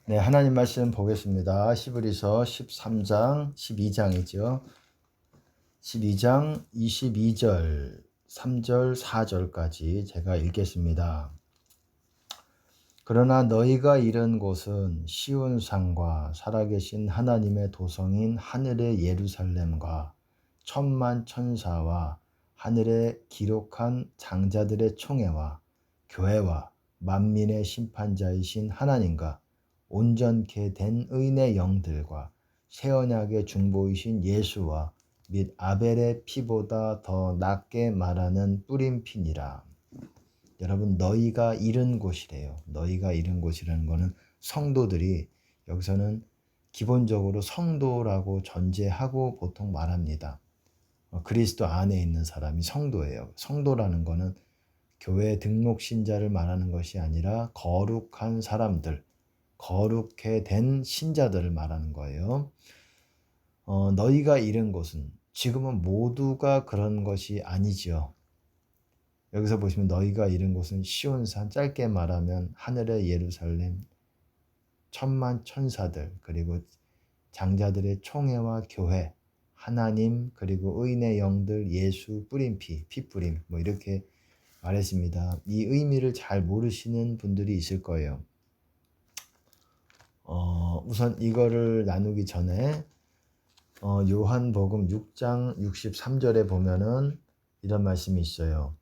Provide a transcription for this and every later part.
네, 하나님 말씀 보겠습니다. 히브리서 13장, 12장이죠. 12장 22절, 3절, 4절까지 제가 읽겠습니다. 그러나 너희가 이른 곳은 시온 산과 살아계신 하나님의 도성인 하늘의 예루살렘과 천만 천사와 하늘에 기록한 장자들의 총회와 교회와 만민의 심판자이신 하나님과 온전케 된 의인의 영들과 새 언약의 중보이신 예수와 및 아벨의 피보다 더 낫게 말하는 뿌린 피니라. 여러분, 너희가 이른 곳이래요. 너희가 이른 곳이라는 거는 성도들이, 여기서는 기본적으로 성도라고 전제하고 보통 말합니다. 그리스도 안에 있는 사람이 성도예요. 성도라는 거는 교회 등록 신자를 말하는 것이 아니라 거룩한 사람들, 거룩해 된 신자들을 말하는 거예요. 너희가 이른 곳은, 지금은 모두가 그런 것이 아니지요. 여기서 보시면 너희가 이른 곳은 시온산, 짧게 말하면 하늘의 예루살렘, 천만 천사들, 그리고 장자들의 총회와 교회, 하나님, 그리고 의인의 영들, 예수, 뿌린 피, 피뿌림, 이렇게 말했습니다. 이 의미를 잘 모르시는 분들이 있을 거예요. 우선 이거를 나누기 전에 요한복음 6장 63절에 보면은 이런 말씀이 있어요.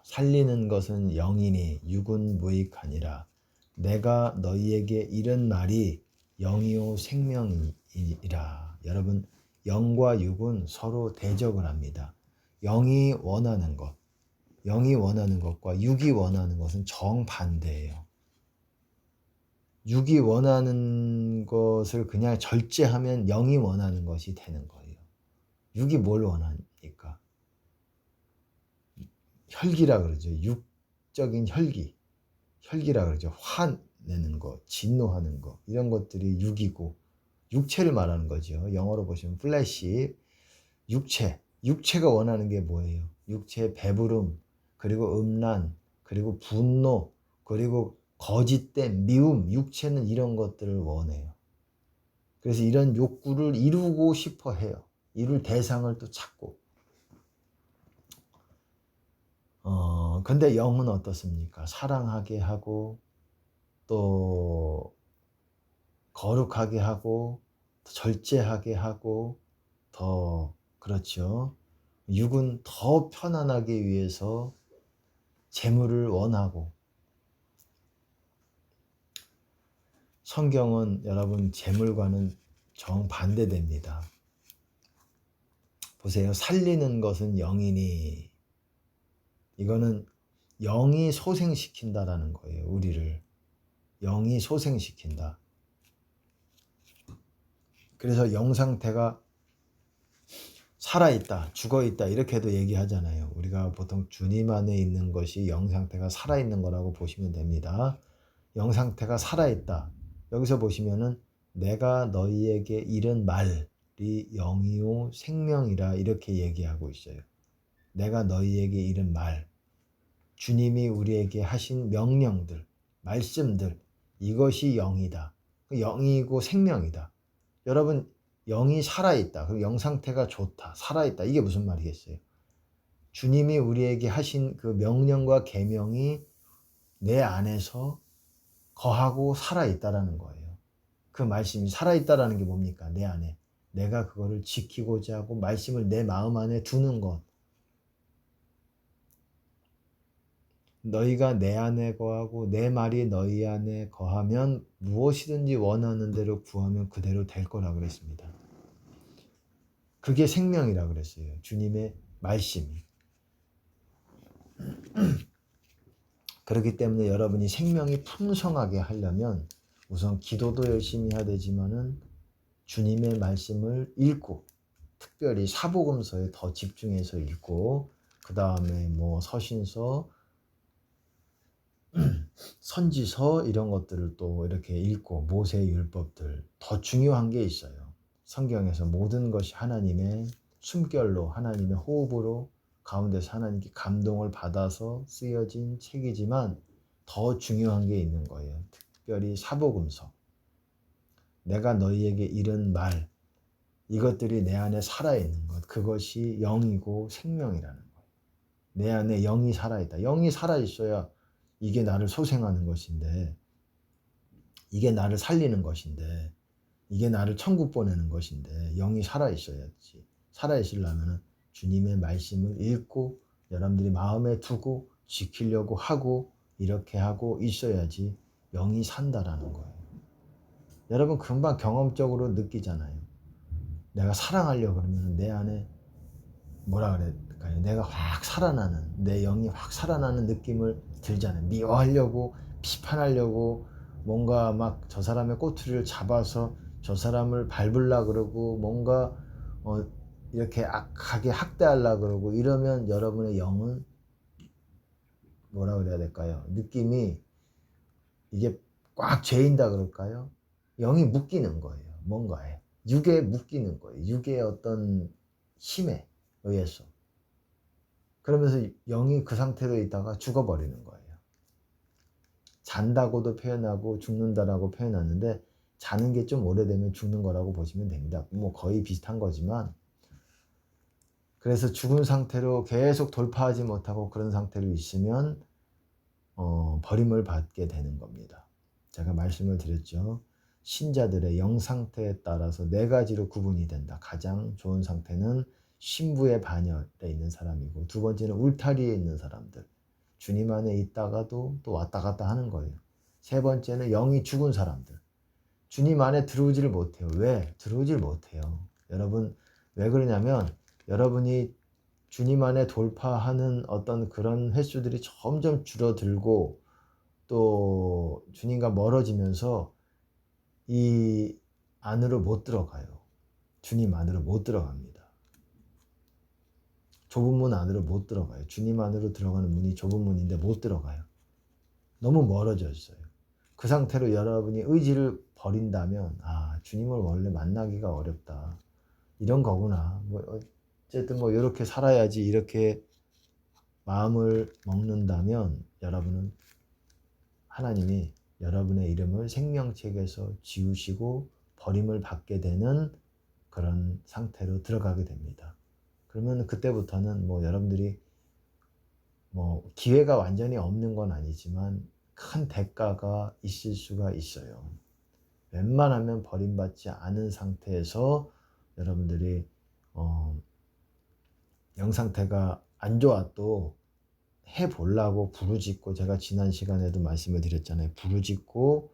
살리는 것은 영이니 육은 무익하니라. 내가 너희에게 이른 말이 영이요 생명이라. 여러분, 영과 육은 서로 대적을 합니다. 영이 원하는 것과 육이 원하는 것은 정반대예요. 육이 원하는 것을 그냥 절제하면 영이 원하는 것이 되는 거예요. 육이 뭘 원하니까? 혈기라 그러죠. 육적인 혈기라 그러죠. 화내는 거, 진노하는 거, 이런 것들이 육이고, 육체를 말하는 거죠. 영어로 보시면 플래시, 육체가 원하는 게 뭐예요? 육체의 배부름, 그리고 음란, 그리고 분노, 그리고 거짓된 미움, 육체는 이런 것들을 원해요. 그래서 이런 욕구를 이루고 싶어 해요. 이룰 대상을 또 찾고. 근데 영은 어떻습니까? 사랑하게 하고, 또 거룩하게 하고, 절제하게 하고, 더 그렇죠. 육은 더 편안하기 위해서 재물을 원하고, 성경은 여러분 재물과는 정반대됩니다. 보세요. 살리는 것은 영이니, 이거는 영이 소생시킨다라는 거예요. 우리를 영이 소생시킨다. 그래서 영 상태가 살아있다, 죽어있다 이렇게도 얘기하잖아요. 우리가 보통 주님 안에 있는 것이 영 상태가 살아있는 거라고 보시면 됩니다. 영 상태가 살아있다. 여기서 보시면은 내가 너희에게 이른 말이 영이요 생명이라 이렇게 얘기하고 있어요. 내가 너희에게 이른 말, 주님이 우리에게 하신 명령들, 말씀들, 이것이 영이다. 영이고 생명이다. 여러분, 영이 살아있다. 그리고 영 상태가 좋다. 살아있다. 이게 무슨 말이겠어요? 주님이 우리에게 하신 그 명령과 계명이 내 안에서 거하고 살아있다라는 거예요. 그 말씀이 살아있다라는 게 뭡니까? 내 안에. 내가 그거를 지키고자 하고 말씀을 내 마음 안에 두는 것. 너희가 내 안에 거하고 내 말이 너희 안에 거하면 무엇이든지 원하는 대로 구하면 그대로 될 거라 그랬습니다. 그게 생명이라 그랬어요. 주님의 말씀이. 그렇기 때문에 여러분이 생명이 풍성하게 하려면 우선 기도도 열심히 해야 되지만은 주님의 말씀을 읽고, 특별히 사복음서에 더 집중해서 읽고, 그 다음에 서신서, 선지서 이런 것들을 또 이렇게 읽고, 모세의 율법들, 더 중요한 게 있어요. 성경에서 모든 것이 하나님의 숨결로, 하나님의 호흡으로 가운데서 하나님께 감동을 받아서 쓰여진 책이지만 더 중요한 게 있는 거예요. 특별히 사복음서. 내가 너희에게 이른 말, 이것들이 내 안에 살아있는 것, 그것이 영이고 생명이라는 거예요. 내 안에 영이 살아있다. 영이 살아있어야 이게 나를 소생하는 것인데, 이게 나를 살리는 것인데, 이게 나를 천국 보내는 것인데, 영이 살아있어야지. 살아있으려면 주님의 말씀을 읽고 여러분들이 마음에 두고 지키려고 하고 이렇게 하고 있어야지 영이 산다라는 거예요. 여러분 금방 경험적으로 느끼잖아요. 내가 사랑하려고 그러면 내 안에 뭐라 그럴까요? 내가 확 살아나는, 내 영이 확 살아나는 느낌을 들잖아요. 미워하려고, 비판하려고, 뭔가 막 저 사람의 꼬투리를 잡아서 저 사람을 밟으려고 그러고, 뭔가 이렇게 악하게 학대하려고 그러고, 이러면 여러분의 영은 뭐라 그래야 될까요? 느낌이 이게 꽉 죄인다 그럴까요? 영이 묶이는 거예요. 뭔가에. 육에 묶이는 거예요. 육의 어떤 힘에 의해서. 그러면서 영이 그 상태로 있다가 죽어버리는 거예요. 잔다고도 표현하고 죽는다라고 표현하는데, 자는 게 좀 오래되면 죽는 거라고 보시면 됩니다. 뭐 거의 비슷한 거지만, 그래서 죽은 상태로 계속 돌파하지 못하고 그런 상태로 있으면 버림을 받게 되는 겁니다. 제가 말씀을 드렸죠. 신자들의 영 상태에 따라서 네 가지로 구분이 된다. 가장 좋은 상태는 신부의 반열에 있는 사람이고, 두 번째는 울타리에 있는 사람들. 주님 안에 있다가도 또 왔다 갔다 하는 거예요. 세 번째는 영이 죽은 사람들. 주님 안에 들어오지를 못해요. 왜? 들어오질 못해요. 여러분, 왜 그러냐면 여러분이 주님 안에 돌파하는 어떤 그런 횟수들이 점점 줄어들고 또 주님과 멀어지면서 이 안으로 못 들어가요. 주님 안으로 못 들어갑니다. 좁은 문 안으로 못 들어가요. 주님 안으로 들어가는 문이 좁은 문인데 못 들어가요. 너무 멀어져 있어요. 그 상태로 여러분이 의지를 버린다면, 아, 주님을 원래 만나기가 어렵다. 이런 거구나. 뭐 어쨌든 뭐 이렇게 살아야지, 이렇게 마음을 먹는다면 여러분은 하나님이 여러분의 이름을 생명책에서 지우시고 버림을 받게 되는 그런 상태로 들어가게 됩니다. 그러면 그때부터는 뭐 여러분들이 뭐 기회가 완전히 없는 건 아니지만 큰 대가가 있을 수가 있어요. 웬만하면 버림받지 않은 상태에서 여러분들이 영 상태가 안 좋아도 해보려고 부르짖고, 제가 지난 시간에도 말씀을 드렸잖아요. 부르짖고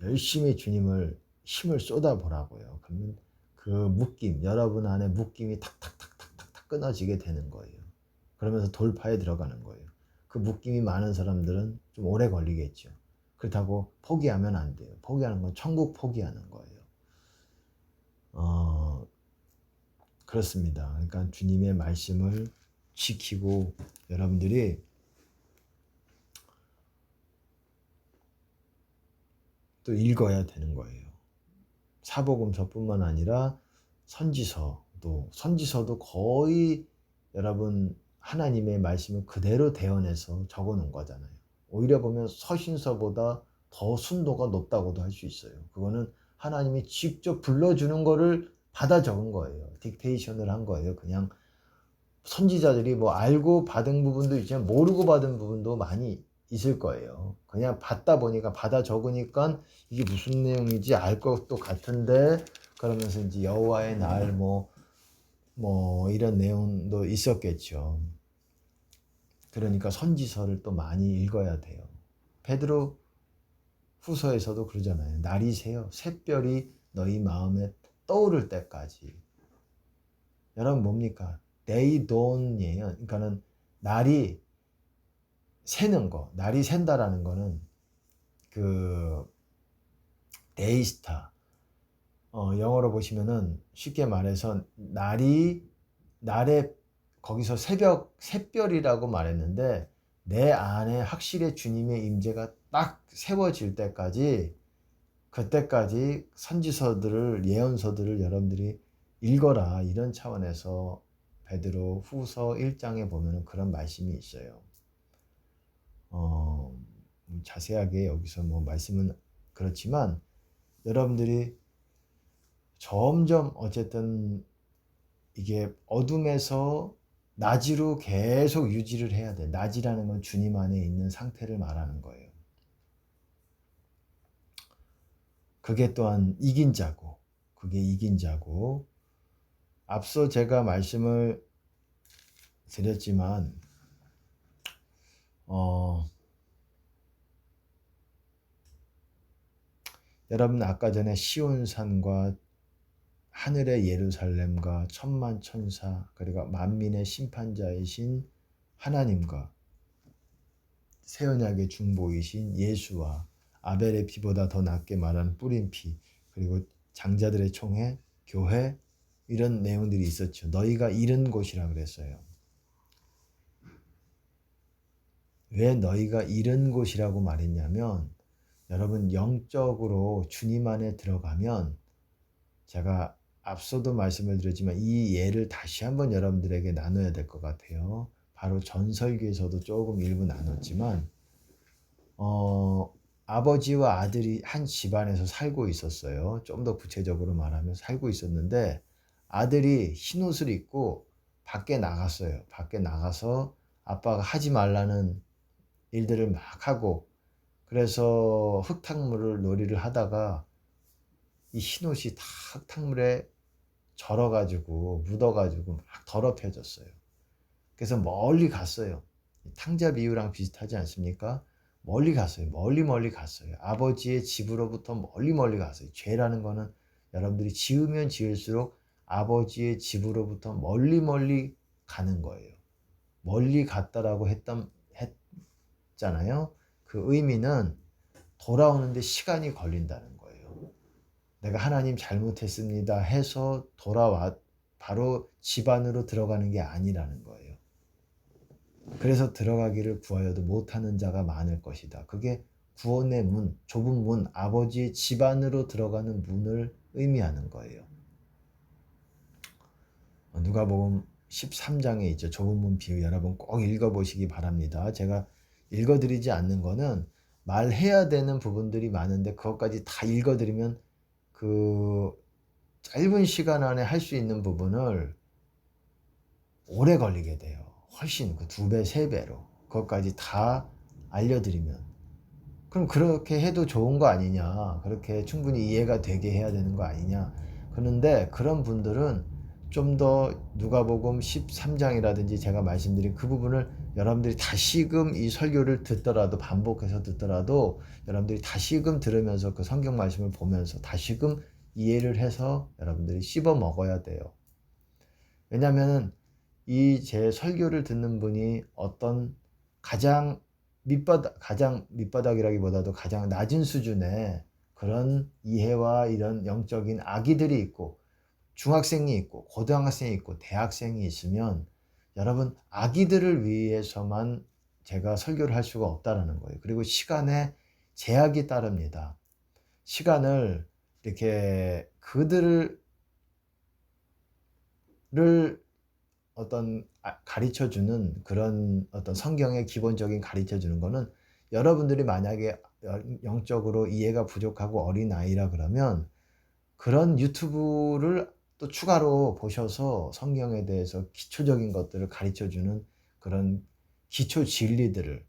열심히 주님을 힘을 쏟아보라고요. 그러면 그 묶임, 여러분 안에 묶임이 탁탁탁탁탁탁 끊어지게 되는 거예요. 그러면서 돌파에 들어가는 거예요. 그 묶임이 많은 사람들은 좀 오래 걸리겠죠. 그렇다고 포기하면 안 돼요. 포기하는 건 천국 포기하는 거예요. 그렇습니다. 그러니까 주님의 말씀을 지키고 여러분들이 또 읽어야 되는 거예요. 사복음서뿐만 아니라 선지서도 거의 여러분 하나님의 말씀을 그대로 대언해서 적어 놓은 거잖아요. 오히려 보면 서신서보다 더 순도가 높다고도 할 수 있어요. 그거는 하나님이 직접 불러주는 거를 받아 적은 거예요. 딕테이션을 한 거예요. 그냥 선지자들이 뭐 알고 받은 부분도 있지만 모르고 받은 부분도 많이 있을 거예요. 그냥 받다 보니까, 받아 적으니까 이게 무슨 내용인지 알 것도 같은데, 그러면서 이제 여호와의 날 뭐 이런 내용도 있었겠죠. 그러니까 선지서를 또 많이 읽어야 돼요. 베드로 후서에서도 그러잖아요. 날이 새요. 샛별이 너희 마음에 떠오를 때까지. 여러분 뭡니까? day dawn이에요. 그러니까는 날이 새는 거, 날이 샌다라는 거는 그 데이스타, 영어로 보시면은 쉽게 말해서 날에 거기서 샛별이라고 말했는데, 내 안에 확실히 주님의 임재가 딱 세워질 때까지, 그때까지 선지서들을, 예언서들을 여러분들이 읽어라. 이런 차원에서 베드로 후서 1장에 보면 그런 말씀이 있어요. 자세하게 여기서 뭐 말씀은 그렇지만 여러분들이 점점 어쨌든 이게 어둠에서 낮으로 계속 유지를 해야 돼. 낮이라는 건 주님 안에 있는 상태를 말하는 거예요. 그게 또한 이긴 자고, 그게 이긴 자고, 앞서 제가 말씀을 드렸지만, 여러분 아까 전에 시온산과 하늘의 예루살렘과 천만 천사 그리고 만민의 심판자이신 하나님과 새 언약의 중보이신 예수와 아벨의 피보다 더 낫게 말하는 뿌린 피 그리고 장자들의 총회 교회 이런 내용들이 있었죠. 너희가 이른 곳이라 그랬어요. 왜 너희가 이른 곳이라고 말했냐면 여러분 영적으로 주님 안에 들어가면 제가 앞서도 말씀을 드렸지만 이 예를 다시 한번 여러분들에게 나눠야 될 것 같아요. 바로 전설기에서도 조금 일부 나눴지만 아버지와 아들이 한 집안에서 살고 있었어요. 좀 더 구체적으로 말하면 살고 있었는데 아들이 흰옷을 입고 밖에 나갔어요. 밖에 나가서 아빠가 하지 말라는 일들을 막 하고 그래서 흙탕물을 놀이를 하다가 이 흰옷이 다 흙탕물에 절어가지고 묻어가지고 막 더럽혀졌어요. 그래서 멀리 갔어요. 탕자 비유랑 비슷하지 않습니까? 멀리 갔어요. 멀리 갔어요. 아버지의 집으로부터 멀리 갔어요. 죄라는 거는 여러분들이 지으면 지을수록 아버지의 집으로부터 멀리 가는 거예요. 멀리 갔다라고 했잖아요. 그 의미는 돌아오는데 시간이 걸린다는 거예요. 내가 하나님 잘못했습니다 해서 돌아와 바로 집 안으로 들어가는 게 아니라는 거예요. 그래서 들어가기를 구하여도 못하는 자가 많을 것이다. 그게 구원의 문, 좁은 문, 아버지의 집 안으로 들어가는 문을 의미하는 거예요. 누가복음 13장에 있죠. 좁은 문 비유 여러분 꼭 읽어보시기 바랍니다. 제가 읽어드리지 않는 거는 말해야 되는 부분들이 많은데 그것까지 다 읽어드리면 그 짧은 시간 안에 할 수 있는 부분을 오래 걸리게 돼요. 훨씬 그 2배, 3배로. 그것까지 다 알려드리면. 그럼 그렇게 해도 좋은 거 아니냐. 그렇게 충분히 이해가 되게 해야 되는 거 아니냐. 그런데 그런 분들은 좀 더 누가복음 13장이라든지 제가 말씀드린 그 부분을 여러분들이 다시금 이 설교를 듣더라도 반복해서 듣더라도 여러분들이 다시금 들으면서 그 성경 말씀을 보면서 다시금 이해를 해서 여러분들이 씹어 먹어야 돼요. 왜냐하면 이 제 설교를 듣는 분이 어떤 가장 밑바닥이라기보다도 가장 낮은 수준의 그런 이해와 이런 영적인 아기들이 있고 중학생이 있고 고등학생이 있고 대학생이 있으면 여러분 아기들을 위해서만 제가 설교를 할 수가 없다라는 거예요. 그리고 시간에 제약이 따릅니다. 시간을 이렇게 그들을 어떤 가르쳐 주는 그런 어떤 성경의 기본적인 가르쳐 주는 거는 여러분들이 만약에 영적으로 이해가 부족하고 어린아이라 그러면 그런 유튜브를 또 추가로 보셔서 성경에 대해서 기초적인 것들을 가르쳐 주는 그런 기초 진리들을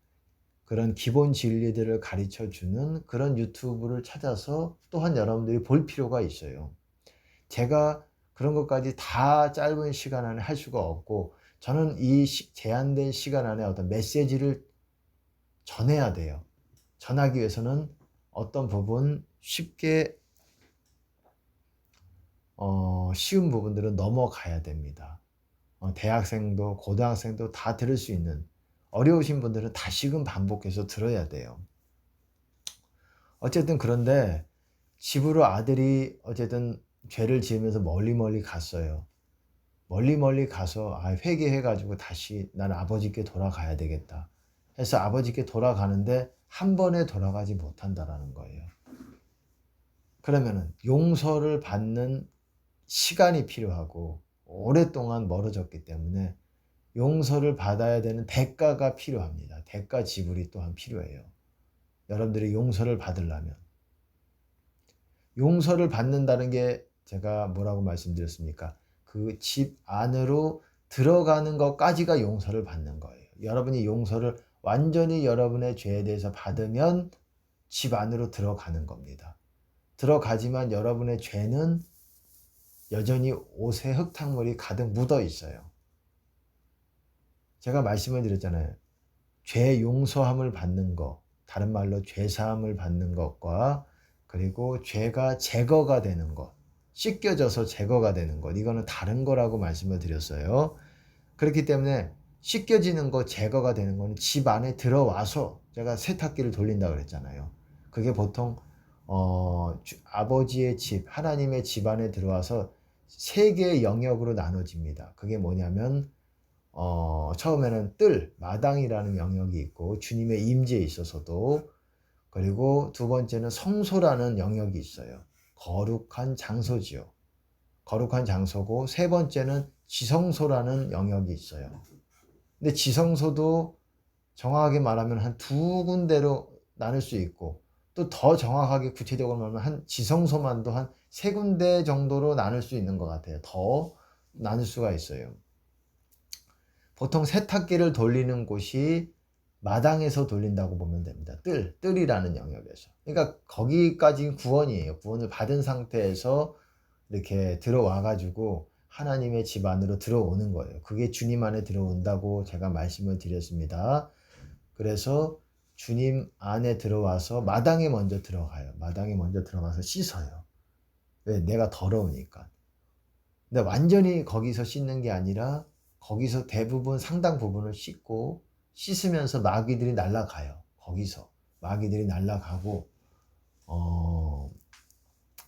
그런 기본 진리들을 가르쳐 주는 그런 유튜브를 찾아서 또한 여러분들이 볼 필요가 있어요. 제가 그런 것까지 다 짧은 시간 안에 할 수가 없고 저는 이 제한된 시간 안에 어떤 메시지를 전해야 돼요. 전하기 위해서는 어떤 부분 쉽게 쉬운 부분들은 넘어가야 됩니다. 대학생도 고등학생도 다 들을 수 있는 어려우신 분들은 다시금 반복해서 들어야 돼요. 어쨌든 그런데 집으로 아들이 어쨌든 죄를 지으면서 멀리 갔어요. 멀리 가서 회개해가지고 다시 난 아버지께 돌아가야 되겠다 해서 아버지께 돌아가는데 한 번에 돌아가지 못한다라는 거예요. 그러면은 용서를 받는 시간이 필요하고 오랫동안 멀어졌기 때문에 용서를 받아야 되는 대가가 필요합니다. 대가 지불이 또한 필요해요. 여러분들이 용서를 받으려면. 용서를 받는다는 게 제가 뭐라고 말씀드렸습니까? 그 집 안으로 들어가는 것까지가 용서를 받는 거예요. 여러분이 용서를 완전히 여러분의 죄에 대해서 받으면 집 안으로 들어가는 겁니다. 들어가지만 여러분의 죄는 여전히 옷에 흙탕물이 가득 묻어 있어요. 제가 말씀을 드렸잖아요. 죄 용서함을 받는 것, 다른 말로 죄 사함을 받는 것과 그리고 죄가 제거가 되는 것, 씻겨져서 제거가 되는 것, 이거는 다른 거라고 말씀을 드렸어요. 그렇기 때문에 씻겨지는 것, 제거가 되는 거는 집 안에 들어와서 제가 세탁기를 돌린다고 그랬잖아요. 그게 보통 아버지의 집, 하나님의 집 안에 들어와서 세 개의 영역으로 나눠집니다. 그게 뭐냐면 처음에는 마당이라는 영역이 있고 주님의 임재에 있어서도, 그리고 두 번째는 성소라는 영역이 있어요. 거룩한 장소지요. 거룩한 장소고, 세 번째는 지성소라는 영역이 있어요. 근데 지성소도 정확하게 말하면 한 두 군데로 나눌 수 있고, 또 더 정확하게 구체적으로 말하면 한 지성소만도 한 세 군데 정도로 나눌 수 있는 것 같아요. 더 나눌 수가 있어요. 보통 세탁기를 돌리는 곳이 마당에서 돌린다고 보면 됩니다. 뜰이라는 영역에서. 그러니까 거기까지 구원이에요. 구원을 받은 상태에서 이렇게 들어와 가지고 하나님의 집 안으로 들어오는 거예요. 그게 주님 안에 들어온다고 제가 말씀을 드렸습니다. 그래서 주님 안에 들어와서 마당에 먼저 들어가요. 마당에 먼저 들어가서 씻어요. 왜? 내가 더러우니까. 근데 완전히 거기서 씻는 게 아니라 거기서 대부분 상당 부분을 씻으면서 마귀들이 날아가요. 거기서 마귀들이 날아가고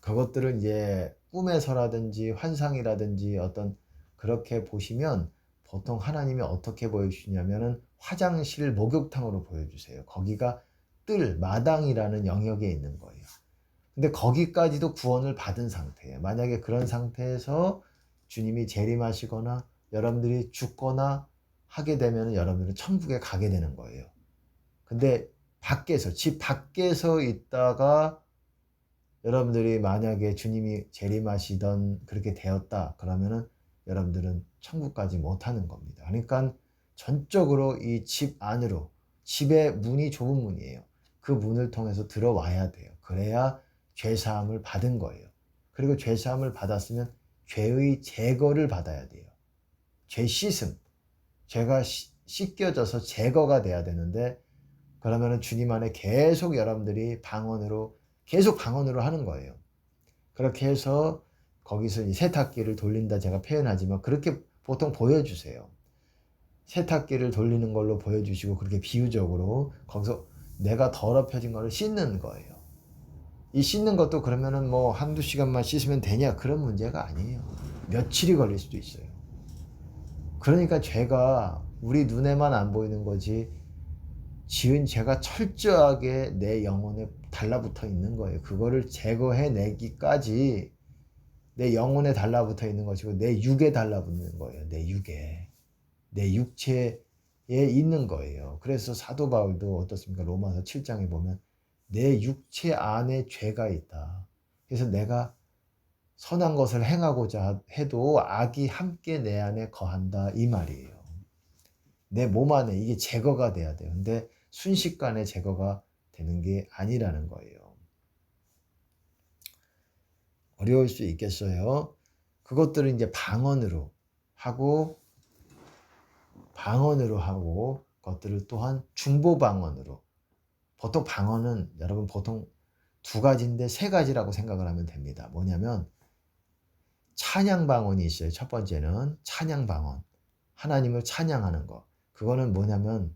그것들은 이제 꿈에서라든지 환상이라든지 어떤, 그렇게 보시면 보통 하나님이 어떻게 보여주시냐면은 화장실 목욕탕으로 보여주세요. 거기가 마당이라는 영역에 있는 거예요. 근데 거기까지도 구원을 받은 상태예요. 만약에 그런 상태에서 주님이 재림하시거나 여러분들이 죽거나 하게 되면 여러분들은 천국에 가게 되는 거예요. 근데 집 밖에서 있다가 여러분들이 만약에 주님이 재림하시던 그렇게 되었다 그러면은 여러분들은 천국까지 못하는 겁니다. 그러니까 전적으로 이 집 안으로, 집의 문이 좁은 문이에요. 그 문을 통해서 들어와야 돼요. 그래야 죄사함을 받은 거예요. 그리고 죄사함을 받았으면 죄의 제거를 받아야 돼요. 죄 씻음, 죄가 씻겨져서 제거가 돼야 되는데, 그러면은 주님 안에 계속 여러분들이 계속 방언으로 하는 거예요. 그렇게 해서 거기서 이 세탁기를 돌린다 제가 표현하지만 그렇게 보통 보여주세요. 세탁기를 돌리는 걸로 보여주시고, 그렇게 비유적으로 거기서 내가 더럽혀진 거를 씻는 거예요. 이 씻는 것도 그러면은 뭐 한두 시간만 씻으면 되냐, 그런 문제가 아니에요. 며칠이 걸릴 수도 있어요. 그러니까 죄가 우리 눈에만 안 보이는 거지 지은 죄가 철저하게 내 영혼에 달라붙어 있는 거예요. 그거를 제거해내기까지 내 영혼에 달라붙어 있는 것이고 내 육에 달라붙는 거예요. 내 육에. 내 육체에 있는 거예요. 그래서 사도 바울도 어떻습니까? 로마서 7장에 보면 내 육체 안에 죄가 있다. 그래서 내가 선한 것을 행하고자 해도 악이 함께 내 안에 거한다, 이 말이에요. 내 몸 안에 이게 제거가 돼야 돼요. 근데 순식간에 제거가 되는 게 아니라는 거예요. 어려울 수 있겠어요. 그것들은 이제 방언으로 하고 그것들을 또한 중보 방언으로. 보통 방언은 여러분 보통 두 가지인데 세 가지라고 생각을 하면 됩니다. 뭐냐면 찬양 방언이 있어요. 첫 번째는 찬양 방언. 하나님을 찬양하는 거. 그거는 뭐냐면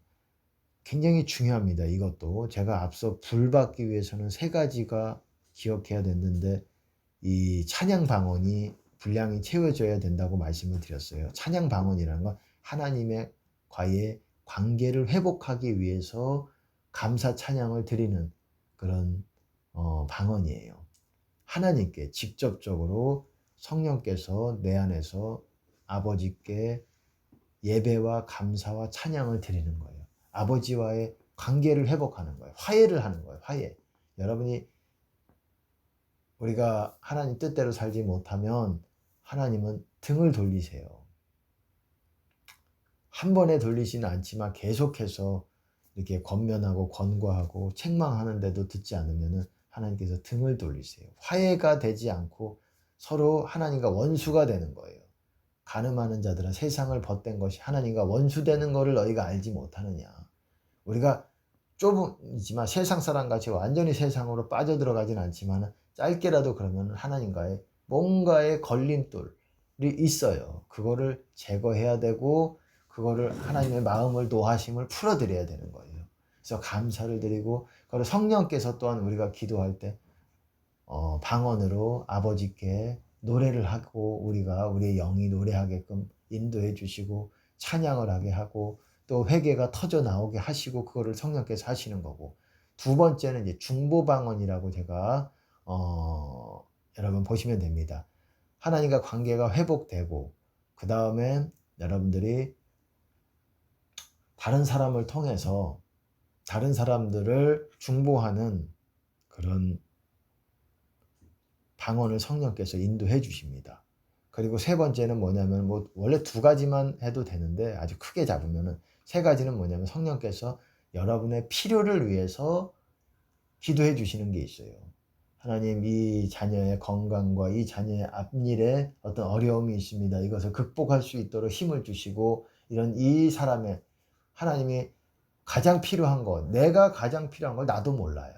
굉장히 중요합니다. 이것도 제가 앞서 불 받기 위해서는 세 가지가 기억해야 됐는데 이 찬양 방언이 분량이 채워져야 된다고 말씀을 드렸어요. 찬양 방언이라는 건 하나님의 과의 관계를 회복하기 위해서 감사 찬양을 드리는 그런 방언이에요. 하나님께 직접적으로 성령께서 내 안에서 아버지께 예배와 감사와 찬양을 드리는 거예요. 아버지와의 관계를 회복하는 거예요. 화해를 하는 거예요. 화해. 여러분이 우리가 하나님 뜻대로 살지 못하면 하나님은 등을 돌리세요. 한 번에 돌리지는 않지만 계속해서 이렇게 권면하고 권고하고 책망하는데도 듣지 않으면 하나님께서 등을 돌리세요. 화해가 되지 않고 서로 하나님과 원수가 되는 거예요. 간음하는 자들은 세상을 벗된 것이 하나님과 원수되는 것을 너희가 알지 못하느냐. 우리가 좁은이지만 세상 사람같이 완전히 세상으로 빠져들어가진 않지만 짧게라도 그러면 하나님과의 뭔가의 걸림돌이 있어요. 그거를 제거해야 되고 그거를 하나님의 마음을 노하심을 풀어드려야 되는 거예요. 그래서 감사를 드리고 그걸 성령께서 또한 우리가 기도할 때 방언으로 아버지께 노래를 하고 우리가 우리의 영이 노래하게끔 인도해 주시고 찬양을 하게 하고 또 회개가 터져 나오게 하시고 그거를 성령께서 하시는 거고, 두 번째는 이제 중보방언이라고 제가 여러분 보시면 됩니다. 하나님과 관계가 회복되고 그 다음에 여러분들이 다른 사람을 통해서 다른 사람들을 중보하는 그런 방언을 성령께서 인도해 주십니다. 그리고 세 번째는 뭐냐면 원래 두 가지만 해도 되는데 아주 크게 잡으면은 세 가지는 뭐냐면 성령께서 여러분의 필요를 위해서 기도해 주시는 게 있어요. 하나님, 이 자녀의 건강과 이 자녀의 앞일에 어떤 어려움이 있습니다. 이것을 극복할 수 있도록 힘을 주시고, 이런 이 사람의 하나님이 가장 필요한 것, 내가 가장 필요한 걸 나도 몰라요.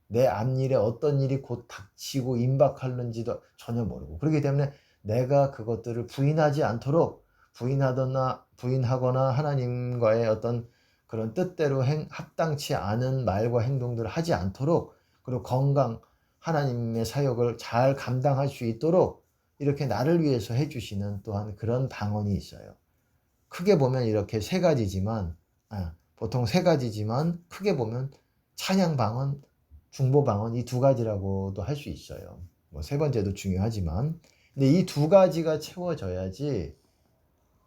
내 앞일에 어떤 일이 곧 닥치고 임박하는지도 전혀 모르고, 그렇기 때문에 내가 그것들을 부인하지 않도록 부인하거나 하나님과의 어떤 그런 뜻대로 합당치 않은 말과 행동들을 하지 않도록, 그리고 건강, 하나님의 사역을 잘 감당할 수 있도록 이렇게 나를 위해서 해주시는 또한 그런 방언이 있어요. 크게 보면 이렇게 세 가지지만 보통 세 가지지만 크게 보면 찬양 방언, 중보 방언, 이 두 가지라고도 할 수 있어요. 세 번째도 중요하지만, 근데 이 두 가지가 채워져야지,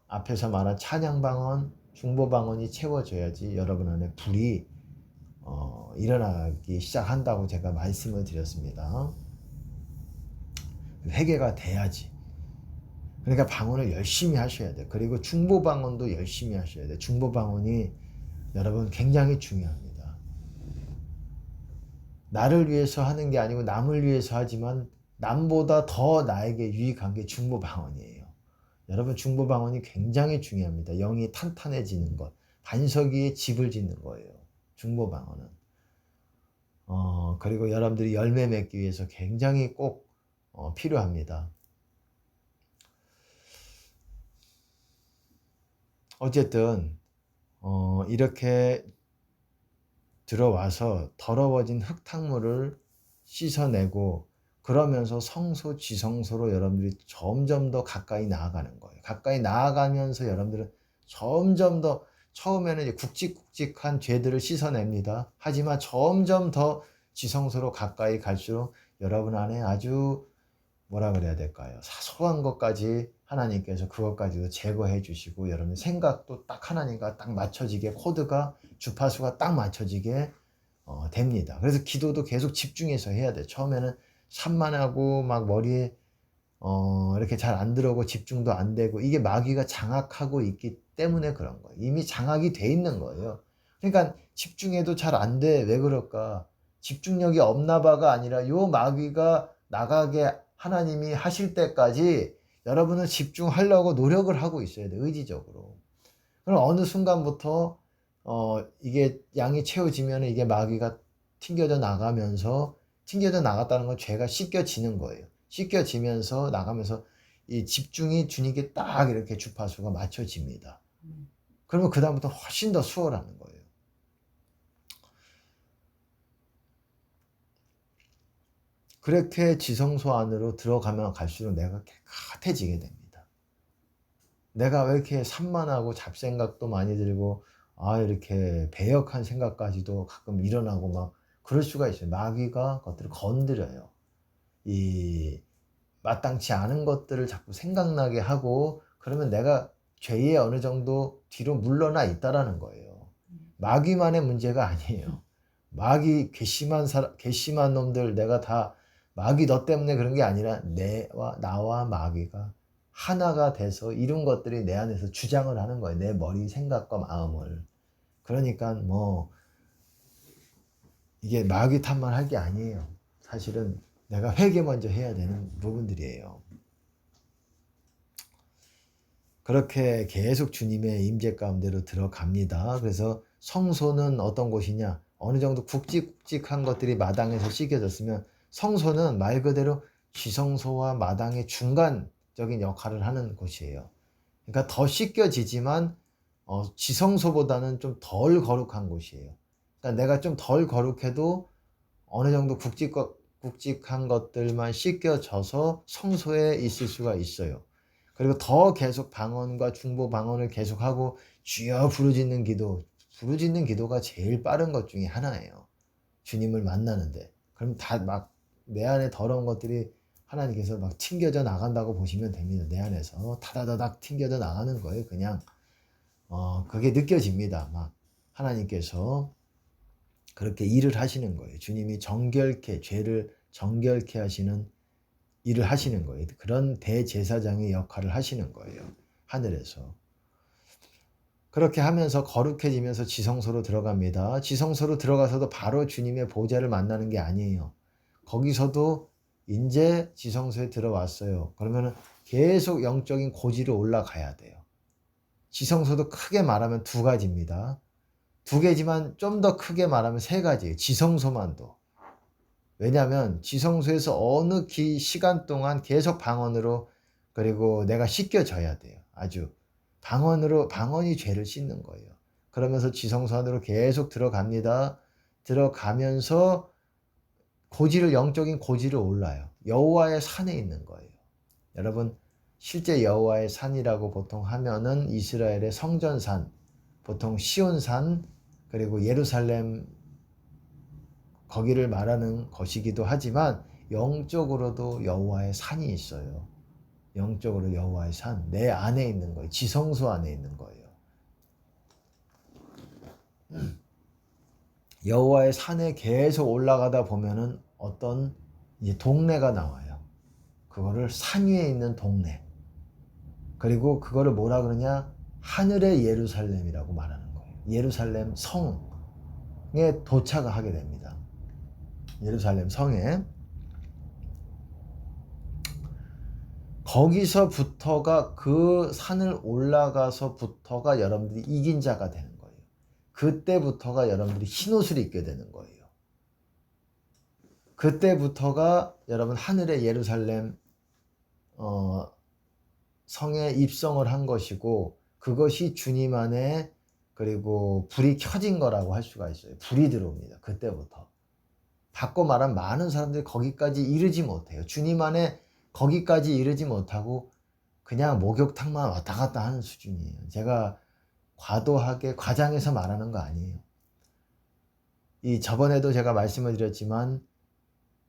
앞에서 말한 찬양 방언, 중보 방언이 채워져야지 여러분 안에 불이 일어나기 시작한다고 제가 말씀을 드렸습니다. 회개가 돼야지. 그러니까 방언을 열심히 하셔야 돼요. 그리고 중보 방언도 열심히 하셔야 돼요. 중보 방언이 여러분 굉장히 중요합니다. 나를 위해서 하는 게 아니고 남을 위해서 하지만 남보다 더 나에게 유익한 게 중보 방언이에요. 여러분, 중보 방언이 굉장히 중요합니다. 영이 탄탄해지는 것, 반석 위에 집을 짓는 거예요. 중보 방언은. 그리고 여러분들이 열매 맺기 위해서 굉장히 꼭 필요합니다. 어쨌든 이렇게 들어와서 더러워진 흙탕물을 씻어내고, 그러면서 성소지성소로 여러분들이 점점 더 가까이 나아가는 거예요. 가까이 나아가면서 여러분들은 점점 더, 처음에는 이제 굵직굵직한 죄들을 씻어냅니다. 하지만 점점 더 지성소로 가까이 갈수록 여러분 안에 아주 뭐라 그래야 될까요? 사소한 것까지 하나님께서 그것까지도 제거해 주시고, 여러분 생각도 딱 하나님과 딱 맞춰지게, 코드가, 주파수가 딱 맞춰지게 됩니다. 그래서 기도도 계속 집중해서 해야 돼요. 처음에는 산만하고 막 머리에 이렇게 잘 안 들어오고 집중도 안 되고, 이게 마귀가 장악하고 있기 때문에 그런 거예요. 이미 장악이 돼 있는 거예요. 그러니까 집중해도 잘 안 돼. 왜 그럴까? 집중력이 없나 봐가 아니라 요 마귀가 나가게 하나님이 하실 때까지 여러분은 집중하려고 노력을 하고 있어야 돼, 의지적으로. 그럼 어느 순간부터 이게 양이 채워지면 이게 마귀가 튕겨져 나갔다는 건 죄가 씻겨지는 거예요. 씻겨지면서 나가면서 이 집중이 주님께 딱 이렇게 주파수가 맞춰집니다. 그러면 그 다음부터 훨씬 더 수월하는 거예요. 그렇게 지성소 안으로 들어가면 갈수록 내가 깨끗해지게 됩니다. 내가 왜 이렇게 산만하고 잡생각도 많이 들고 이렇게 배역한 생각까지도 가끔 일어나고 막 그럴 수가 있어요. 마귀가 그것들을 건드려요. 이 마땅치 않은 것들을 자꾸 생각나게 하고, 그러면 내가 죄에 어느 정도 뒤로 물러나 있다라는 거예요. 마귀만의 문제가 아니에요. 마귀 괘씸한 놈들 내가 다 마귀 너 때문에 그런 게 아니라 나와 마귀가 하나가 돼서 이룬 것들이 내 안에서 주장을 하는 거예요. 내 머리 생각과 마음을. 그러니까 뭐 이게 마귀 탓만 할 게 아니에요. 사실은 내가 회개 먼저 해야 되는 부분들이에요. 그렇게 계속 주님의 임재 가운데로 들어갑니다. 그래서 성소는 어떤 곳이냐? 어느 정도 굵직굵직한 것들이 마당에서 씻겨졌으면 성소는 말 그대로 지성소와 마당의 중간적인 역할을 하는 곳이에요. 그러니까 더 씻겨지지만 지성소보다는 좀 덜 거룩한 곳이에요. 그러니까 내가 좀 덜 거룩해도 어느 정도 굵직한 것들만 씻겨져서 성소에 있을 수가 있어요. 그리고 더 계속 방언과 중보 방언을 계속하고 주여 부르짖는 기도가 제일 빠른 것 중에 하나예요. 주님을 만나는데. 그럼 다 막 내 안에 더러운 것들이 하나님께서 막 튕겨져 나간다고 보시면 됩니다. 내 안에서 다다다닥 튕겨져 나가는 거예요. 그냥 그게 느껴집니다. 막 하나님께서 그렇게 일을 하시는 거예요. 주님이 죄를 정결케 하시는 일을 하시는 거예요. 그런 대제사장의 역할을 하시는 거예요. 하늘에서. 그렇게 하면서 거룩해지면서 지성소로 들어갑니다. 지성소로 들어가서도 바로 주님의 보좌를 만나는 게 아니에요. 거기서도 이제 지성소에 들어왔어요. 그러면은 계속 영적인 고지로 올라가야 돼요. 지성소도 크게 말하면 두 가지입니다. 두 개지만 좀 더 크게 말하면 세 가지예요. 지성소만도. 왜냐하면 지성소에서 어느 시간 동안 계속 방언으로 그리고 내가 씻겨져야 돼요. 아주 방언이 죄를 씻는 거예요. 그러면서 지성소 안으로 계속 들어갑니다. 들어가면서 영적인 고지를 올라요. 여호와의 산에 있는 거예요. 여러분 실제 여호와의 산이라고 보통 하면은 이스라엘의 성전산, 보통 시온산 그리고 예루살렘 거기를 말하는 것이기도 하지만 영적으로도 여호와의 산이 있어요. 영적으로 여호와의 산, 내 안에 있는 거예요. 지성소 안에 있는 거예요. 여호와의 산에 계속 올라가다 보면은 어떤 이제 동네가 나와요. 그거를 산 위에 있는 동네. 그리고 그거를 뭐라 그러냐? 하늘의 예루살렘이라고 말하는 거예요. 예루살렘 성에 도착을 하게 됩니다. 예루살렘 성에. 거기서부터가 그 산을 올라가서부터가 여러분들이 이긴 자가 되는 거예요. 그때부터가 여러분들이 흰옷을 입게 되는 거예요. 그때부터가 여러분 하늘의 예루살렘 성에 입성을 한 것이고 그것이 주님 안에 그리고 불이 켜진 거라고 할 수가 있어요. 불이 들어옵니다. 그때부터. 바꿔 말하면 많은 사람들이 거기까지 이르지 못해요. 주님 안에 거기까지 이르지 못하고 그냥 목욕탕만 왔다 갔다 하는 수준이에요. 제가 과도하게 과장해서 말하는 거 아니에요. 저번에도 제가 말씀을 드렸지만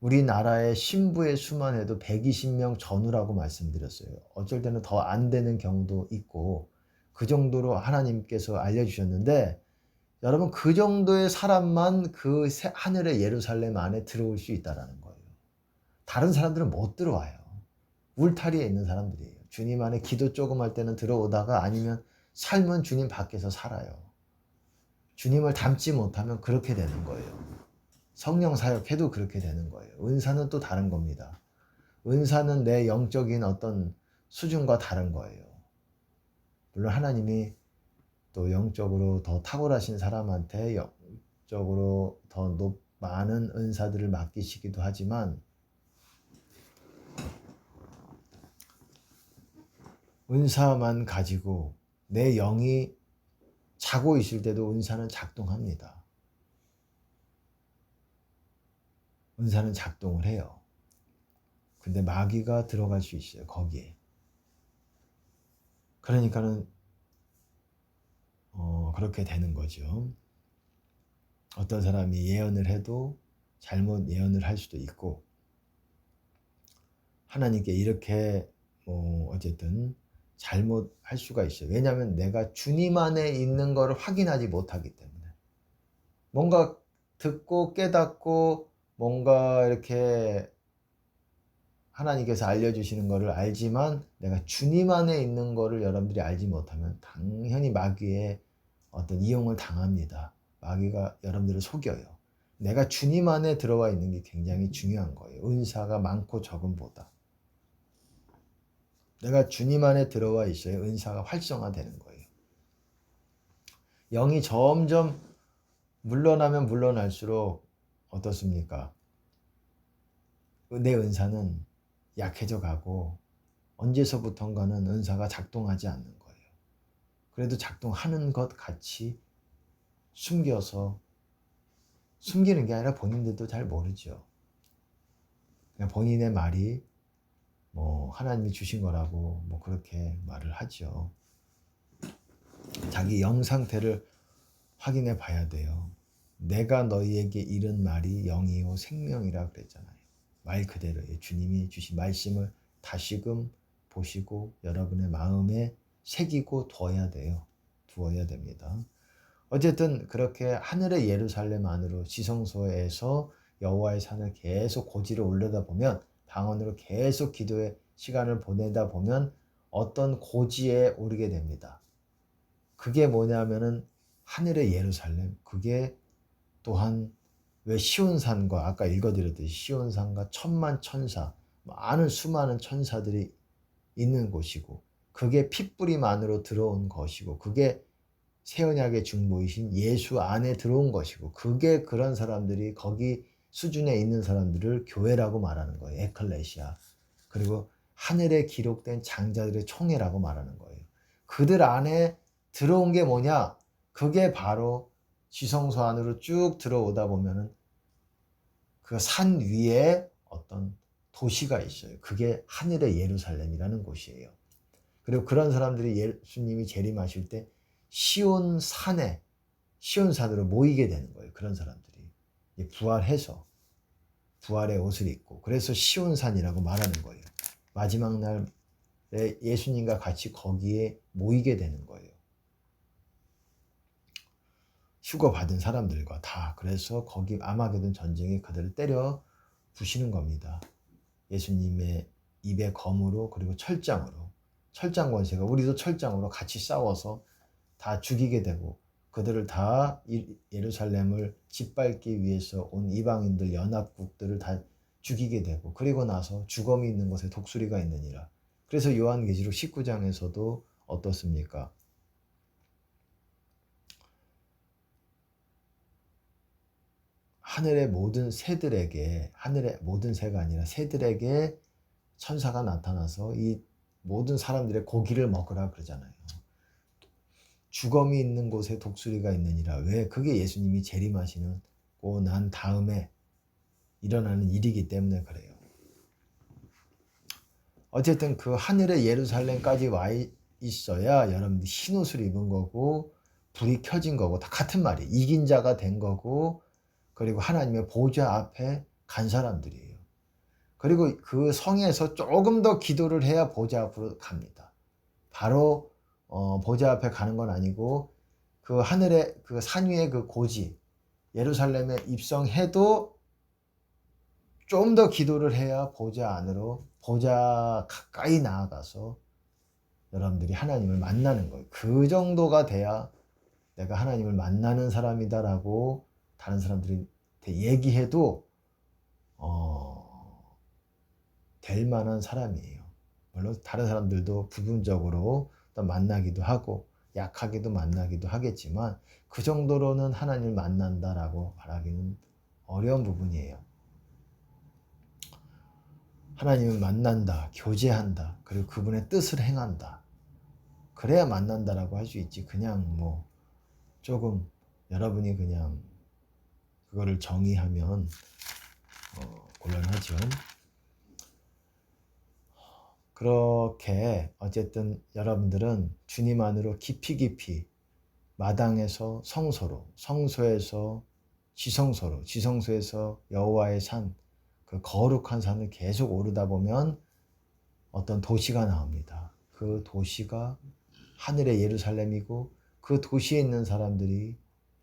우리나라의 신부의 수만 해도 120명 전후라고 말씀드렸어요. 어쩔 때는 더 안 되는 경우도 있고 그 정도로 하나님께서 알려주셨는데 여러분 그 정도의 사람만 그 하늘의 예루살렘 안에 들어올 수 있다는 거예요. 다른 사람들은 못 들어와요. 울타리에 있는 사람들이에요. 주님 안에 기도 조금 할 때는 들어오다가 아니면 삶은 주님 밖에서 살아요. 주님을 닮지 못하면 그렇게 되는 거예요. 성령 사역해도 그렇게 되는 거예요. 은사는 또 다른 겁니다. 은사는 내 영적인 어떤 수준과 다른 거예요. 물론 하나님이 또 영적으로 더 탁월하신 사람한테 영적으로 더 많은 은사들을 맡기시기도 하지만 은사만 가지고 내 영이 자고 있을 때도 은사는 작동합니다. 은사는 작동을 해요. 근데 마귀가 들어갈 수 있어요. 거기에. 그러니까는 그렇게 되는 거죠. 어떤 사람이 예언을 해도 잘못 예언을 할 수도 있고 하나님께 이렇게 어쨌든 잘못할 수가 있어요. 왜냐하면 내가 주님 안에 있는 것을 확인하지 못하기 때문에. 뭔가 듣고 깨닫고 뭔가 이렇게 하나님께서 알려주시는 거를 알지만 내가 주님 안에 있는 거를 여러분들이 알지 못하면 당연히 마귀의 어떤 이용을 당합니다. 마귀가 여러분들을 속여요. 내가 주님 안에 들어와 있는 게 굉장히 중요한 거예요. 은사가 많고 적음보다. 내가 주님 안에 들어와 있어야 은사가 활성화되는 거예요. 영이 점점 물러나면 물러날수록 어떻습니까? 내 은사는 약해져 가고 언제서부턴가는 은사가 작동하지 않는 거예요. 그래도 작동하는 것 같이 숨겨서 숨기는 게 아니라 본인들도 잘 모르죠. 그냥 본인의 말이 뭐 하나님이 주신 거라고 뭐 그렇게 말을 하죠. 자기 영 상태를 확인해 봐야 돼요. 내가 너희에게 이른 말이 영이요 생명이라 그랬잖아요. 말 그대로예요. 주님이 주신 말씀을 다시금 보시고 여러분의 마음에 새기고 두어야 돼요. 두어야 됩니다. 어쨌든 그렇게 하늘의 예루살렘 안으로 지성소에서 여호와의 산을 계속 고지를 올려다 보면 방언으로 계속 기도의 시간을 보내다 보면 어떤 고지에 오르게 됩니다. 그게 뭐냐면은 하늘의 예루살렘, 그게 또한 왜 시온산과 아까 읽어드렸듯이 시온산과 천만 천사, 많은 수많은 천사들이 있는 곳이고 그게 핏뿌림 안으로 들어온 것이고 그게 새 언약의 중보이신 예수 안에 들어온 것이고 그게 그런 사람들이 거기 수준에 있는 사람들을 교회라고 말하는 거예요. 에클레시아. 그리고 하늘에 기록된 장자들의 총회라고 말하는 거예요. 그들 안에 들어온 게 뭐냐? 그게 바로 지성소 안으로 쭉 들어오다 보면은 그 산 위에 어떤 도시가 있어요. 그게 하늘의 예루살렘이라는 곳이에요. 그리고 그런 사람들이 예수님이 재림하실 때 시온산에 시온산으로 모이게 되는 거예요. 그런 사람들이 부활해서 부활의 옷을 입고 그래서 시온산이라고 말하는 거예요. 마지막 날에 예수님과 같이 거기에 모이게 되는 거예요. 휴거받은 사람들과 다. 그래서 거기 아마게돈 전쟁에 그들을 때려 부시는 겁니다. 예수님의 입의 검으로 그리고 철장으로. 철장 권세가 우리도 철장으로 같이 싸워서 다 죽이게 되고 그들을 다 예루살렘을 짓밟기 위해서 온 이방인들 연합국들을 다 죽이게 되고 그리고 나서 죽음이 있는 곳에 독수리가 있느니라. 그래서 요한계시록 19장에서도 어떻습니까? 하늘의 모든 새들에게 하늘의 모든 새가 아니라 새들에게 천사가 나타나서 이 모든 사람들의 고기를 먹으라 그러잖아요. 죽음이 있는 곳에 독수리가 있느니라. 왜? 그게 예수님이 재림하시고 난 다음에 일어나는 일이기 때문에 그래요. 어쨌든 그 하늘의 예루살렘까지 와 있어야 여러분들이 흰옷을 입은 거고 불이 켜진 거고 다 같은 말이에요. 이긴 자가 된 거고 그리고 하나님의 보좌 앞에 간 사람들이에요. 그리고 그 성에서 조금 더 기도를 해야 보좌 앞으로 갑니다. 바로 보좌 앞에 가는 건 아니고 그 하늘의 그 산 위의 그 고지 예루살렘에 입성해도 좀 더 기도를 해야 보좌 안으로 보좌 가까이 나아가서 여러분들이 하나님을 만나는 거예요. 그 정도가 돼야 내가 하나님을 만나는 사람이다라고 다른 사람들한테 얘기해도 될 만한 사람이에요. 물론 다른 사람들도 부분적으로 만나기도 하고 약하게도 만나기도 하겠지만 그 정도로는 하나님을 만난다라고 말하기는 어려운 부분이에요. 하나님을 만난다, 교제한다, 그리고 그분의 뜻을 행한다. 그래야 만난다라고 할 수 있지. 그냥 뭐 조금 여러분이 그냥 그거를 정의하면 곤란하죠. 그렇게 어쨌든 여러분들은 주님 안으로 깊이 마당에서 성소로, 성소에서 지성소로, 지성소에서 여호와의 산, 그 거룩한 산을 계속 오르다 보면 어떤 도시가 나옵니다. 그 도시가 하늘의 예루살렘이고 그 도시에 있는 사람들이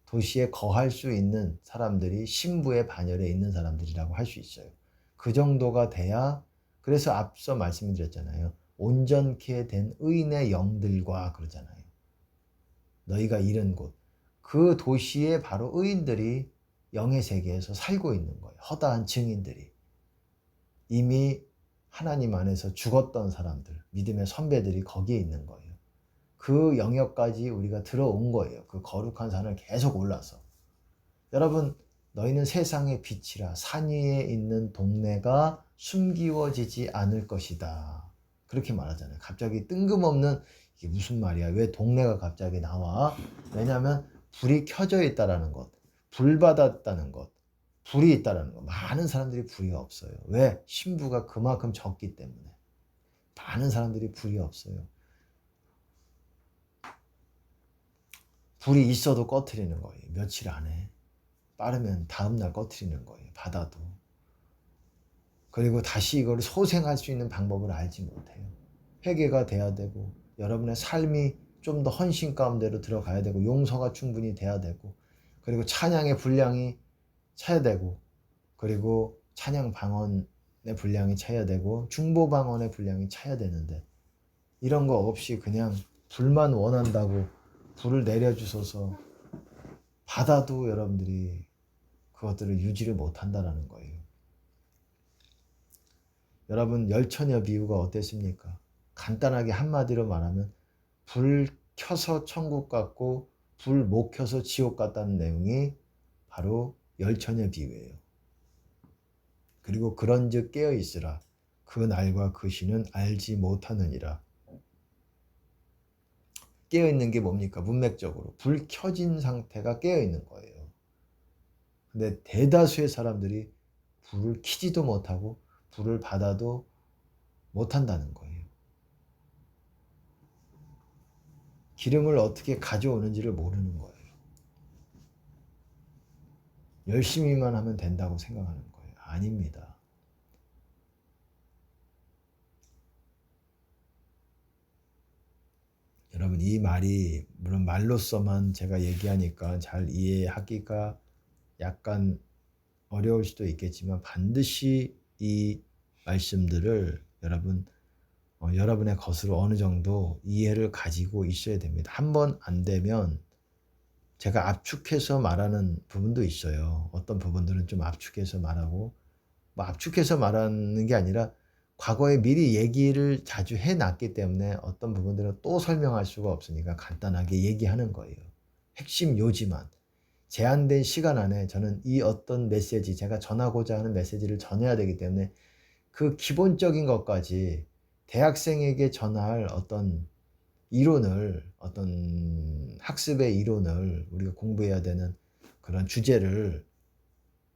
도시에 거할 수 있는 사람들이 신부의 반열에 있는 사람들이라고 할 수 있어요. 그 정도가 돼야, 그래서 앞서 말씀드렸잖아요. 온전케 된 의인의 영들과 그러잖아요. 너희가 이른 곳. 그 도시에 바로 의인들이 영의 세계에서 살고 있는 거예요. 허다한 증인들이. 이미 하나님 안에서 죽었던 사람들, 믿음의 선배들이 거기에 있는 거예요. 그 영역까지 우리가 들어온 거예요. 그 거룩한 산을 계속 올라서. 여러분, 너희는 세상의 빛이라 산 위에 있는 동네가 숨기워지지 않을 것이다. 그렇게 말하잖아요. 갑자기 뜬금없는, 이게 무슨 말이야? 왜 동네가 갑자기 나와? 왜냐하면 불이 켜져 있다라는 것, 불 받았다는 것, 불이 있다라는 것. 많은 사람들이 불이 없어요. 왜? 신부가 그만큼 적기 때문에. 많은 사람들이 불이 없어요. 불이 있어도 꺼트리는 거예요. 며칠 안에. 빠르면 다음날 꺼트리는 거예요. 받아도. 그리고 다시 이걸 소생할 수 있는 방법을 알지 못해요. 회개가 돼야 되고, 여러분의 삶이 좀 더 헌신 가운데로 들어가야 되고, 용서가 충분히 돼야 되고, 그리고 찬양의 분량이 차야 되고, 그리고 찬양 방언의 분량이 차야 되고, 중보 방언의 분량이 차야 되는데, 이런 거 없이 그냥 불만 원한다고 불을 내려주셔서 받아도 여러분들이 그것들을 유지를 못한다는 거예요. 여러분, 열처녀 비유가 어땠습니까? 간단하게 한마디로 말하면 불 켜서 천국 같고 불 못 켜서 지옥 같다는 내용이 바로 열처녀 비유예요. 그리고 그런즉 깨어있으라. 그 날과 그 시는 알지 못하느니라. 깨어있는 게 뭡니까? 문맥적으로 불 켜진 상태가 깨어있는 거예요. 근데 대다수의 사람들이 불을 켜지도 못하고 불을 받아도 못한다는 거예요. 기름을 어떻게 가져오는지를 모르는 거예요. 열심히만 하면 된다고 생각하는 거예요. 아닙니다. 여러분, 이 말이 물론 말로서만 제가 얘기하니까 잘 이해하기가 약간 어려울 수도 있겠지만, 반드시 이 말씀들을 여러분의 것으로 어느 정도 이해를 가지고 있어야 됩니다. 한번 안 되면 제가 압축해서 말하는 부분도 있어요. 어떤 부분들은 좀 압축해서 말하고, 압축해서 말하는 게 아니라 과거에 미리 얘기를 자주 해놨기 때문에 어떤 부분들은 또 설명할 수가 없으니까 간단하게 얘기하는 거예요. 핵심 요지만. 제한된 시간 안에 저는 이 어떤 메시지, 제가 전하고자 하는 메시지를 전해야 되기 때문에 그 기본적인 것까지 대학생에게 전할 어떤 이론을, 어떤 학습의 이론을, 우리가 공부해야 되는 그런 주제를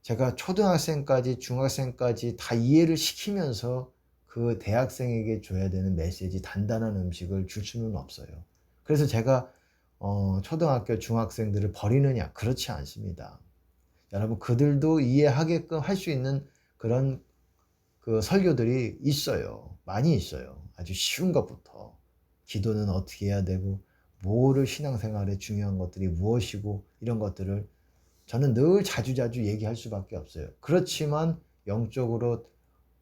제가 초등학생까지 중학생까지 다 이해를 시키면서 그 대학생에게 줘야 되는 메시지, 단단한 음식을 줄 수는 없어요. 그래서 제가 초등학교 중학생들을 버리느냐? 그렇지 않습니다. 여러분, 그들도 이해하게끔 할 수 있는 그런 그 설교들이 있어요. 많이 있어요. 아주 쉬운 것부터. 기도는 어떻게 해야 되고, 뭐를 신앙생활에 중요한 것들이 무엇이고, 이런 것들을 저는 늘 자주자주 얘기할 수밖에 없어요. 그렇지만 영적으로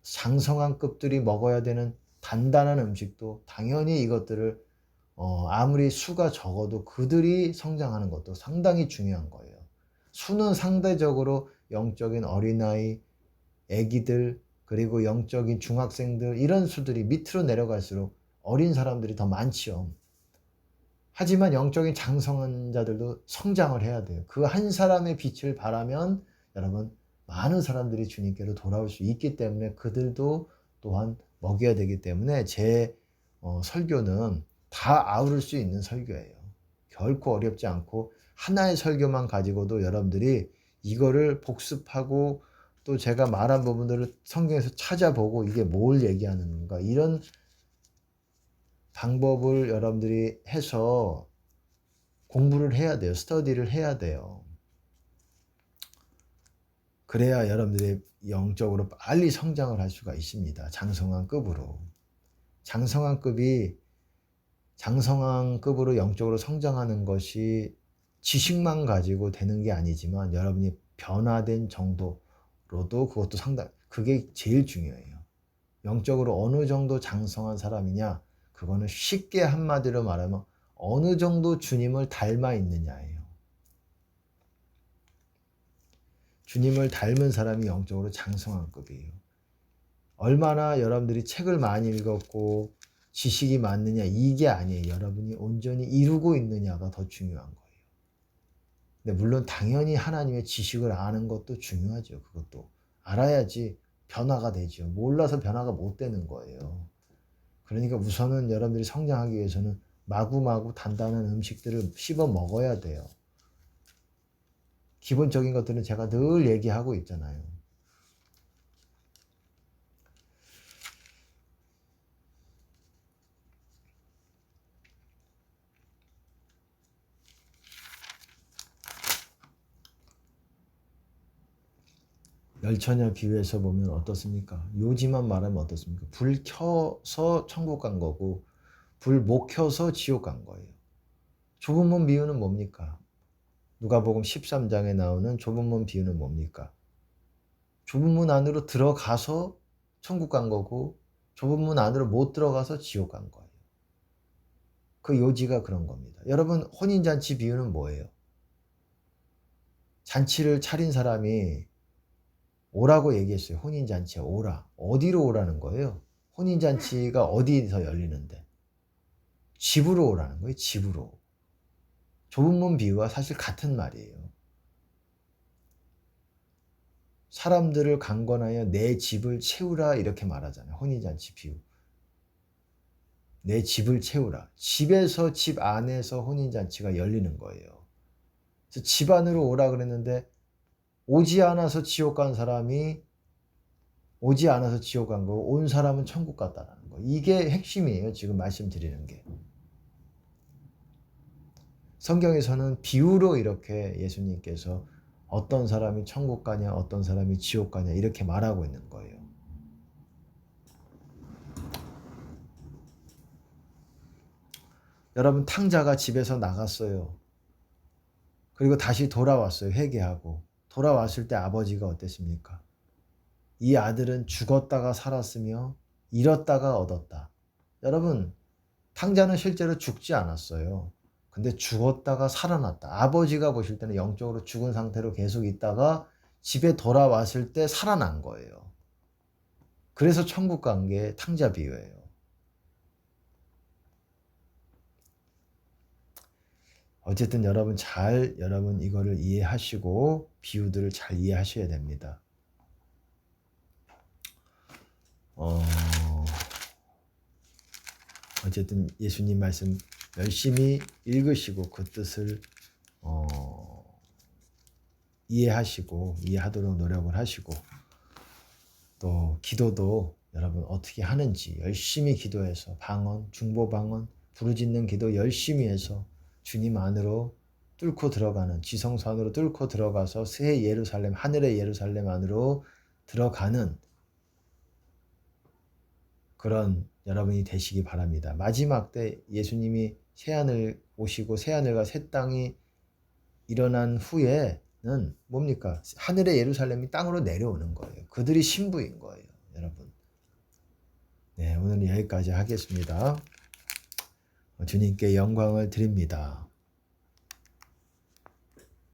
장성한 급들이 먹어야 되는 단단한 음식도 당연히 이것들을 아무리 수가 적어도 그들이 성장하는 것도 상당히 중요한 거예요. 수는 상대적으로 영적인 어린아이, 애기들, 그리고 영적인 중학생들, 이런 수들이 밑으로 내려갈수록 어린 사람들이 더 많지요. 하지만 영적인 장성한 자들도 성장을 해야 돼요. 그 한 사람의 빛을 바라면 여러분, 많은 사람들이 주님께로 돌아올 수 있기 때문에 그들도 또한 먹여야 되기 때문에 제 설교는 다 아우를 수 있는 설교예요. 결코 어렵지 않고 하나의 설교만 가지고도 여러분들이 이거를 복습하고 또 제가 말한 부분들을 성경에서 찾아보고 이게 뭘 얘기하는 건가, 이런 방법을 여러분들이 해서 공부를 해야 돼요. 스터디를 해야 돼요. 그래야 여러분들이 영적으로 빨리 성장을 할 수가 있습니다. 장성한 급으로. 장성한 급으로 영적으로 성장하는 것이 지식만 가지고 되는 게 아니지만 여러분이 변화된 정도로도 그것도 그게 제일 중요해요. 영적으로 어느 정도 장성한 사람이냐, 그거는 쉽게 한마디로 말하면 어느 정도 주님을 닮아 있느냐예요. 주님을 닮은 사람이 영적으로 장성한 급이에요. 얼마나 여러분들이 책을 많이 읽었고 지식이 많느냐, 이게 아니에요. 여러분이 온전히 이루고 있느냐가 더 중요한 거예요. 근데 물론 당연히 하나님의 지식을 아는 것도 중요하죠. 그것도 알아야지 변화가 되죠. 몰라서 변화가 못 되는 거예요. 그러니까 우선은 여러분들이 성장하기 위해서는 마구마구 단단한 음식들을 씹어 먹어야 돼요. 기본적인 것들은 제가 늘 얘기하고 있잖아요. 열처녀 비유에서 보면 어떻습니까? 요지만 말하면 어떻습니까? 불 켜서 천국 간 거고 불 못 켜서 지옥 간 거예요. 좁은 문 비유는 뭡니까? 누가복음 13장에 나오는 좁은 문 비유는 뭡니까? 좁은 문 안으로 들어가서 천국 간 거고 좁은 문 안으로 못 들어가서 지옥 간 거예요. 그 요지가 그런 겁니다. 여러분, 혼인잔치 비유는 뭐예요? 잔치를 차린 사람이 오라고 얘기했어요. 혼인잔치에 오라. 어디로 오라는 거예요? 혼인잔치가 어디서 열리는데? 집으로 오라는 거예요. 집으로. 좁은 문 비유와 사실 같은 말이에요. 사람들을 강권하여 내 집을 채우라 이렇게 말하잖아요. 혼인잔치 비유. 내 집을 채우라. 집에서, 집 안에서 혼인잔치가 열리는 거예요. 그래서 집 안으로 오라 그랬는데 오지 않아서 지옥 간 사람이 오지 않아서 지옥 간 거고 온 사람은 천국 갔다라는 거. 이게 핵심이에요. 지금 말씀드리는 게. 성경에서는 비유로 이렇게 예수님께서 어떤 사람이 천국 가냐, 어떤 사람이 지옥 가냐 이렇게 말하고 있는 거예요. 여러분, 탕자가 집에서 나갔어요. 그리고 다시 돌아왔어요. 회개하고. 돌아왔을 때 아버지가 어땠습니까? 이 아들은 죽었다가 살았으며 잃었다가 얻었다. 여러분, 탕자는 실제로 죽지 않았어요. 근데 죽었다가 살아났다. 아버지가 보실 때는 영적으로 죽은 상태로 계속 있다가 집에 돌아왔을 때 살아난 거예요. 그래서 천국 간 게 탕자 비유예요. 어쨌든 여러분 이거를 이해하시고 비유들을 잘 이해하셔야 됩니다. 어쨌든 예수님 말씀 열심히 읽으시고 그 뜻을 이해하도록 노력을 하시고 또 기도도 여러분 어떻게 하는지 열심히 기도해서 방언, 중보방언, 부르짖는 기도 열심히 해서 주님 안으로 뚫고 들어가는, 지성소 안으로 뚫고 들어가서 새 예루살렘, 하늘의 예루살렘 안으로 들어가는 그런 여러분이 되시기 바랍니다. 마지막 때 예수님이 새하늘 오시고 새하늘과 새 땅이 일어난 후에는 뭡니까? 하늘의 예루살렘이 땅으로 내려오는 거예요. 그들이 신부인 거예요, 여러분. 네, 오늘은 여기까지 하겠습니다. 주님께 영광을 드립니다.